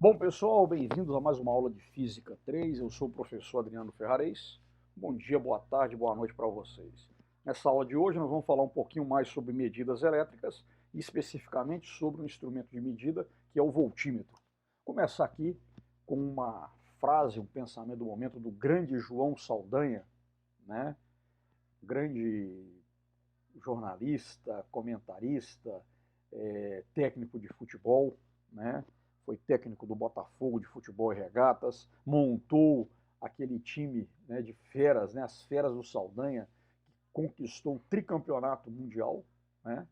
Bom, pessoal, bem-vindos a mais uma aula de Física 3. Eu sou o professor Adriano Ferrares. Bom dia, boa tarde, boa noite para vocês. Nessa aula de hoje nós vamos falar um pouquinho mais sobre medidas elétricas e especificamente sobre um instrumento de medida que é o voltímetro. Vou começar aqui com uma frase, um pensamento do momento do grande João Saldanha, né? Grande jornalista, comentarista, técnico de futebol, né? Foi técnico do Botafogo de futebol e regatas, montou aquele time, né, de feras, né, as feras do Saldanha, que conquistou o tricampeonato mundial, né,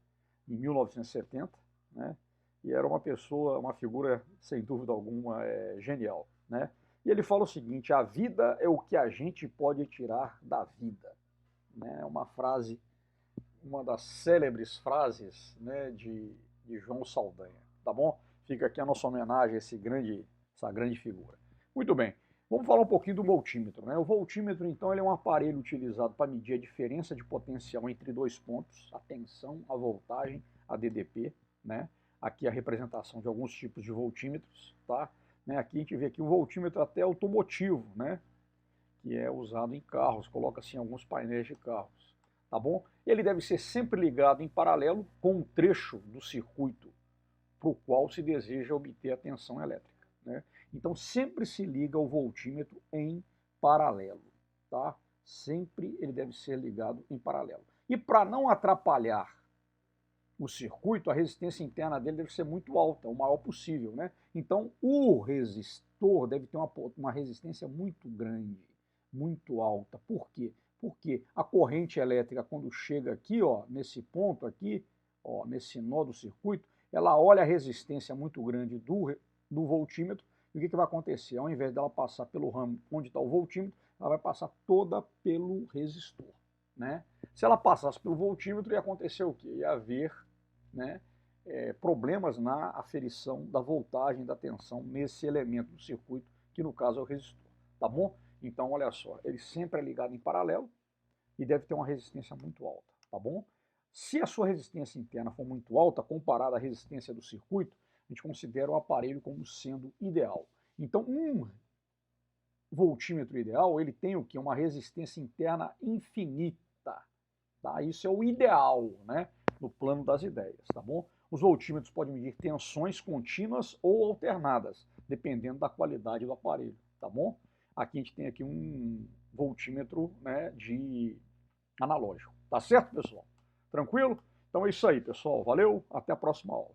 em 1970, né, e era uma pessoa, uma figura, sem dúvida alguma, genial. Né? E ele fala o seguinte: a vida é o que a gente pode tirar da vida. Né? É uma frase, uma das célebres frases, né, de João Saldanha, tá bom? Fica aqui a nossa homenagem a essa grande figura. Muito bem, vamos falar um pouquinho do voltímetro. Né? O voltímetro, então, ele é um aparelho utilizado para medir a diferença de potencial entre dois pontos, a tensão, a voltagem, a DDP. Né? Aqui a representação de alguns tipos de voltímetros. Tá? Né? Aqui a gente vê aqui um voltímetro até automotivo, né? Que é usado em carros, coloca assim alguns painéis de carros. Tá bom? Ele deve ser sempre ligado em paralelo com um trecho do circuito para o qual se deseja obter a tensão elétrica. Né? Então sempre se liga o voltímetro em paralelo. Tá? Sempre ele deve ser ligado em paralelo. E para não atrapalhar o circuito, a resistência interna dele deve ser muito alta, o maior possível. Né? Então o resistor deve ter uma resistência muito grande, muito alta. Por quê? Porque a corrente elétrica, quando chega aqui, ó, nesse ponto aqui, ó, nesse nó do circuito, ela olha a resistência muito grande do voltímetro, e o que vai acontecer? Ao invés dela passar pelo ramo onde está o voltímetro, ela vai passar toda pelo resistor. Né? Se ela passasse pelo voltímetro, ia acontecer o quê? Ia haver, né, problemas na aferição da voltagem, da tensão nesse elemento do circuito, que no caso é o resistor. Tá bom? Então, olha só, ele sempre é ligado em paralelo e deve ter uma resistência muito alta, tá bom? Se a sua resistência interna for muito alta, comparada à resistência do circuito, a gente considera o aparelho como sendo ideal. Então, um voltímetro ideal, ele tem o quê? Uma resistência interna infinita. Tá? Isso é o ideal, né? No plano das ideias, tá bom? Os voltímetros podem medir tensões contínuas ou alternadas, dependendo da qualidade do aparelho, tá bom? Aqui a gente tem aqui um voltímetro, né, de analógico. Tá certo, pessoal? Tranquilo? Então é isso aí, pessoal. Valeu, até a próxima aula.